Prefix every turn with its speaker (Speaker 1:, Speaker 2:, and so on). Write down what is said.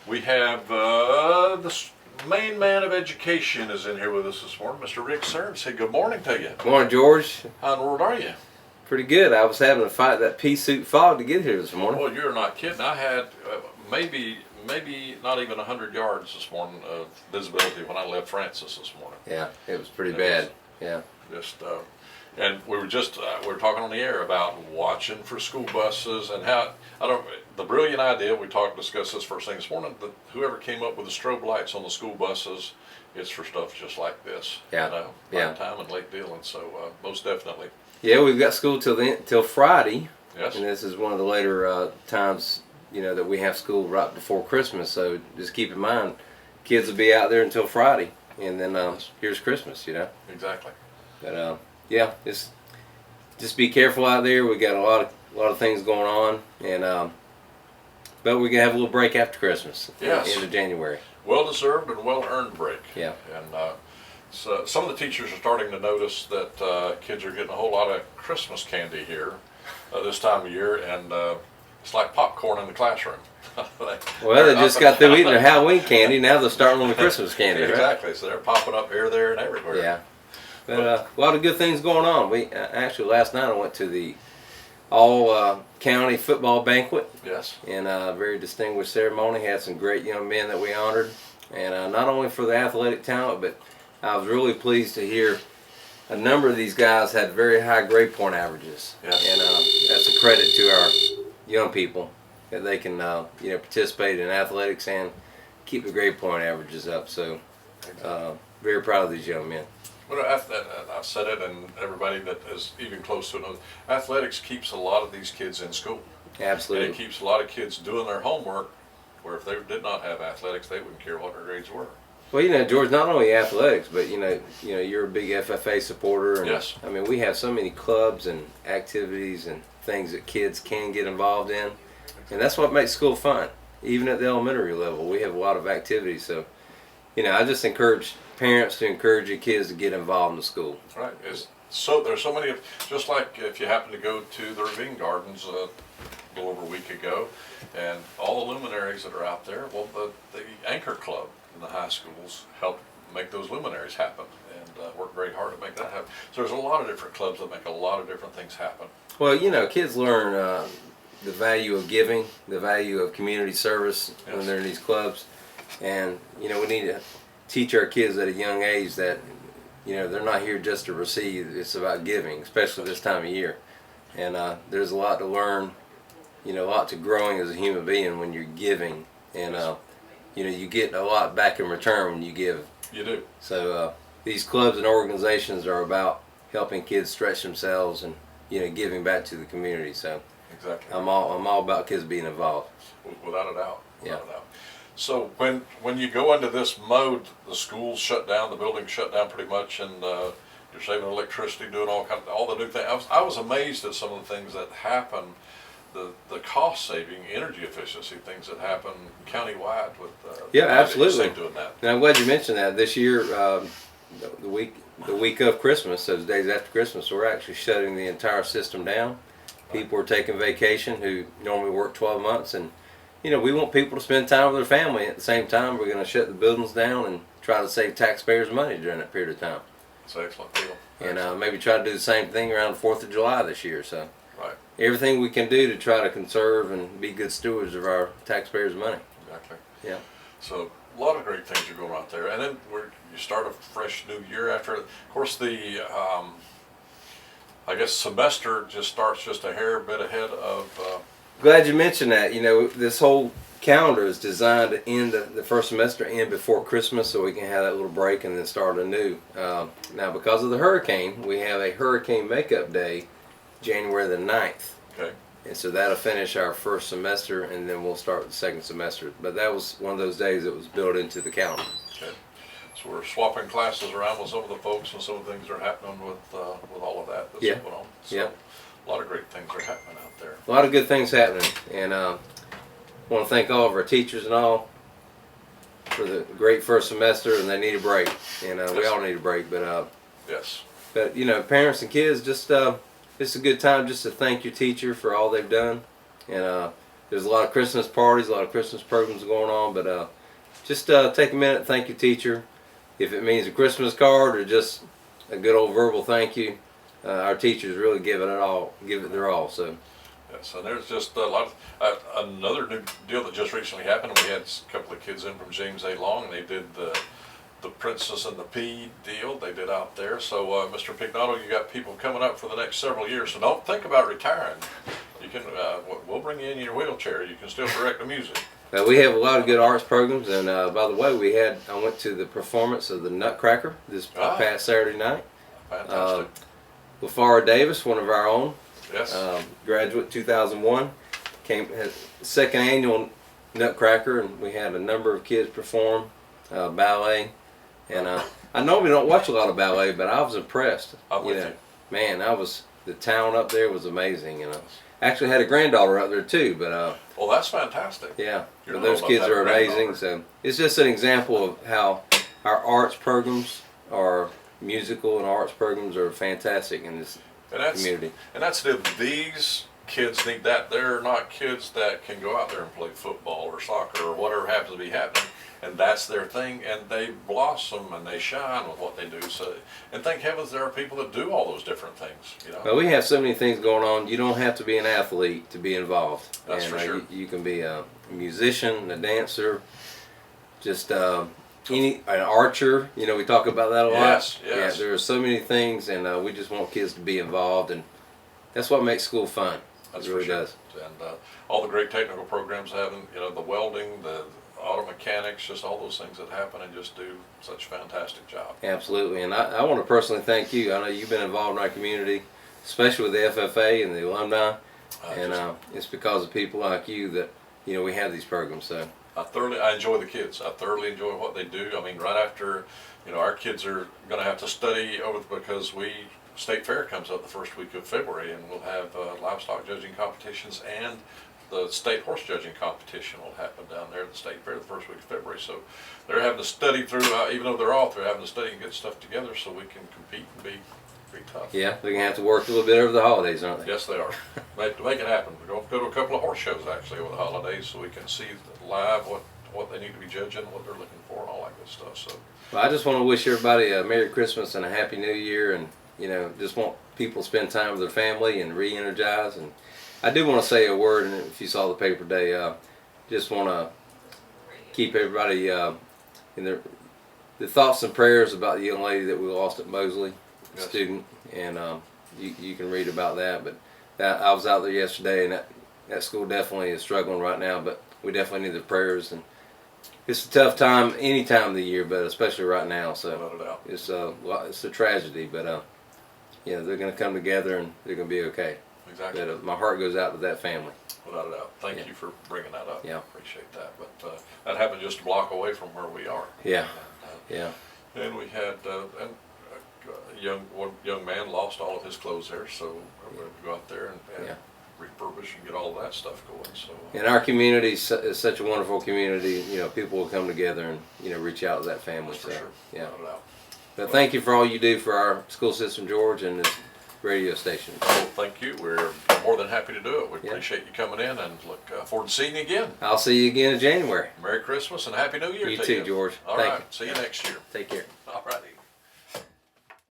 Speaker 1: We have main man of education is in here with us this morning, Mr. Rick Surrency. Good morning to you.
Speaker 2: Good morning, George.
Speaker 1: How in the world are you?
Speaker 2: Pretty good. I was having to fight that pea soup fog to get here this morning.
Speaker 1: Well, you're not kidding. I had maybe not even 100 yards this morning of visibility when I left Francis this morning.
Speaker 2: Yeah, it was pretty bad. Yeah.
Speaker 1: Just and we were talking on the air about watching for school buses and how the brilliant idea we discussed this first thing this morning, that whoever came up with the strobe lights on the school buses, it's for stuff just like this.
Speaker 2: Yeah.
Speaker 1: You know, prime time and late dealing. So most definitely.
Speaker 2: Yeah, we've got school till Friday.
Speaker 1: Yes.
Speaker 2: And this is one of the later times, that we have school right before Christmas. So just keep in mind, kids will be out there until Friday, and then here's Christmas.
Speaker 1: Exactly.
Speaker 2: But yeah, just be careful out there. We got a lot of things going on, and but we're gonna have a little break after Christmas.
Speaker 1: Yes.
Speaker 2: End of January.
Speaker 1: Well deserved and well earned break.
Speaker 2: Yeah.
Speaker 1: And so some of the teachers are starting to notice that kids are getting a whole lot of Christmas candy here this time of year, and it's like popcorn in the classroom.
Speaker 2: Well, they just got through eating their Halloween candy. Now they're starting on the Christmas candy. Right?
Speaker 1: Exactly. So they're popping up here, there, and everywhere.
Speaker 2: Yeah. But a lot of good things going on. We actually last night I went to the all county football banquet.
Speaker 1: Yes.
Speaker 2: In a very distinguished ceremony. Had some great young men that we honored, and not only for the athletic talent, but I was really pleased to hear a number of these guys had very high grade point averages.
Speaker 1: Yes.
Speaker 2: And that's a credit to our young people that they can participate in athletics and keep the grade point averages up. So very proud of these young men.
Speaker 1: Well, I've said it, and everybody that is even close to it knows, athletics keeps a lot of these kids in school.
Speaker 2: Absolutely.
Speaker 1: And it keeps a lot of kids doing their homework, where if they did not have athletics, they wouldn't care what their grades were.
Speaker 2: Well, George, not only athletics, but you're a big FFA supporter. And,
Speaker 1: yes.
Speaker 2: I mean, we have so many clubs and activities and things that kids can get involved in, and that's what makes school fun. Even at the elementary level, we have a lot of activities. So, I just encourage parents to encourage your kids to get involved in the school.
Speaker 1: Right. There's so many, just like if you happen to go to the Ravine Gardens a little over a week ago, and all the luminaries that are out there, well, the Anchor Club in the high schools help make those luminaries happen, and work very hard to make that happen. So there's a lot of different clubs that make a lot of different things happen.
Speaker 2: Well, kids learn the value of giving, the value of community service when they're in these clubs, and we need to teach our kids at a young age that they're not here just to receive. It's about giving, especially this time of year. And there's a lot to learn, a lot to growing as a human being when you're giving, and you get a lot back in return when you give.
Speaker 1: You do.
Speaker 2: So these clubs and organizations are about helping kids stretch themselves and giving back to the community. So
Speaker 1: exactly.
Speaker 2: I'm all about kids being involved.
Speaker 1: Without a doubt.
Speaker 2: Yeah.
Speaker 1: Without a doubt. So when you go into this mode, the schools shut down, the buildings shut down pretty much, and you're saving electricity, doing all the new things. I was amazed at some of the things that happen, the cost saving, energy efficiency things that happen countywide with
Speaker 2: absolutely
Speaker 1: doing that.
Speaker 2: And I'm glad you mentioned that. This year, the week of Christmas, those days after Christmas, we're actually shutting the entire system down. People are taking vacation who normally work 12 months, and we want people to spend time with their family. At the same time, we're going to shut the buildings down and try to save taxpayers money during that period of time.
Speaker 1: It's an excellent deal.
Speaker 2: And maybe try to do the same thing around the 4th of July this year. So
Speaker 1: right.
Speaker 2: Everything we can do to try to conserve and be good stewards of our taxpayers' money.
Speaker 1: Exactly.
Speaker 2: Yeah.
Speaker 1: So a lot of great things are going on out there. And then you start a fresh new year after. Of course, the semester just starts just a hair bit ahead of.
Speaker 2: Glad you mentioned that. This whole calendar is designed to end the first semester end before Christmas, so we can have that little break and then start anew. Now, because of the hurricane, we have a hurricane makeup day, January the 9th.
Speaker 1: Okay.
Speaker 2: And so that'll finish our first semester, and then we'll start the second semester. But that was one of those days that was built into the calendar.
Speaker 1: Okay. So we're swapping classes around with some of the folks, and some of the things are happening with all of that's going on. So a lot of great things are happening out there.
Speaker 2: A lot of good things happening, and I want to thank all of our teachers and all for the great first semester, and they need a break, and we all need a break. But
Speaker 1: yes.
Speaker 2: But parents and kids, just it's a good time just to thank your teacher for all they've done, and there's a lot of Christmas parties, a lot of Christmas programs going on. But just take a minute, thank your teacher. If it means a Christmas card or just a good old verbal thank you, our teachers really give it their all. So.
Speaker 1: Yes, and there's just a lot of, another new deal that just recently happened. We had a couple of kids in from James A. Long, and they did the Princess and the Pea deal they did out there. So, Mr. Pignato, you got people coming up for the next several years, so don't think about retiring. You can, we'll bring you in your wheelchair. You can still direct the music.
Speaker 2: We have a lot of good arts programs, and by the way, I went to the performance of the Nutcracker this past Saturday night.
Speaker 1: Fantastic.
Speaker 2: LaFara Davis, one of our own,
Speaker 1: Yes.
Speaker 2: Graduate 2001, had second annual Nutcracker, and we had a number of kids perform ballet. And I normally don't watch a lot of ballet, but I was impressed.
Speaker 1: I'm with you.
Speaker 2: Man, the town up there was amazing. Actually had a granddaughter up there too, but
Speaker 1: Well, that's fantastic.
Speaker 2: yeah,
Speaker 1: You
Speaker 2: but
Speaker 1: don't know
Speaker 2: those
Speaker 1: about
Speaker 2: kids
Speaker 1: that
Speaker 2: are amazing.
Speaker 1: granddaughter.
Speaker 2: So it's just an example of how our arts programs, our musical and arts programs, are fantastic in this community.
Speaker 1: And that's these kids need that. They're not kids that can go out there and play football or soccer or whatever happens to be happening, and that's their thing, and they blossom and they shine with what they do. So, and thank heavens there are people that do all those different things.
Speaker 2: Well, we have so many things going on. You don't have to be an athlete to be involved.
Speaker 1: That's
Speaker 2: and,
Speaker 1: for sure.
Speaker 2: You can be a musician, a dancer, just an archer. We talk about that a lot.
Speaker 1: Yes.
Speaker 2: Yeah, there are so many things, and we just want kids to be involved, and that's what makes school fun.
Speaker 1: That's
Speaker 2: It really
Speaker 1: for sure.
Speaker 2: does.
Speaker 1: And all the great technical programs having, the welding, the auto mechanics, just all those things that happen and just do such a fantastic job.
Speaker 2: Absolutely, and I want to personally thank you. I know you've been involved in our community, especially with the FFA and the alumni, and it's because of people like you that we have these programs. So
Speaker 1: I enjoy the kids. I thoroughly enjoy what they do. I mean, right after, our kids are going to have to study because State Fair comes up the first week of February, and we'll have livestock judging competitions, and the state horse judging competition will happen down there at the State Fair the first week of February. So they're having to study through, even though they're off, they're having to study and get stuff together so we can compete and be tough.
Speaker 2: yeah, they're gonna have to work a little bit over the holidays, aren't they?
Speaker 1: Yes, they are. Make it happen. We're going to go to a couple of horse shows actually over the holidays so we can see live what they need to be judging, what they're looking for, and all that good stuff. So,
Speaker 2: Well, I just want to wish everybody a Merry Christmas and a Happy New Year, and just want people to spend time with their family and re-energize. And I do want to say a word, and if you saw the paper today, just want to keep everybody in the thoughts and prayers about the young lady that we lost at Mosley, a
Speaker 1: Yes.
Speaker 2: student, and you can read about that. But I was out there yesterday, and that school definitely is struggling right now, but we definitely need the prayers. And it's a tough time any time of the year, but especially right now. So
Speaker 1: without a doubt.
Speaker 2: it's a tragedy, but they're going to come together and they're going to be okay.
Speaker 1: Exactly.
Speaker 2: But my heart goes out to that family.
Speaker 1: Without a doubt. Thank you for bringing that up.
Speaker 2: Yeah.
Speaker 1: Appreciate that. But that happened just a block away from where we are.
Speaker 2: Yeah.
Speaker 1: And,
Speaker 2: Yeah.
Speaker 1: and we had one young man lost all of his clothes there, so we're going to go out there and refurbish and get all of that stuff going. So.
Speaker 2: And our community is such a wonderful community. People will come together and reach out to that family.
Speaker 1: That's for
Speaker 2: So,
Speaker 1: sure.
Speaker 2: yeah.
Speaker 1: Without a doubt.
Speaker 2: But thank you for all you do for our school system, George, and this radio station.
Speaker 1: Well, thank you. We're more than happy to do it. We
Speaker 2: Yeah.
Speaker 1: appreciate you coming in and look forward to seeing you again.
Speaker 2: I'll see you again in January.
Speaker 1: Merry Christmas and Happy New Year
Speaker 2: You
Speaker 1: to
Speaker 2: too,
Speaker 1: you.
Speaker 2: George.
Speaker 1: All
Speaker 2: Thank
Speaker 1: right.
Speaker 2: you.
Speaker 1: See you next year.
Speaker 2: Take care.
Speaker 1: All righty.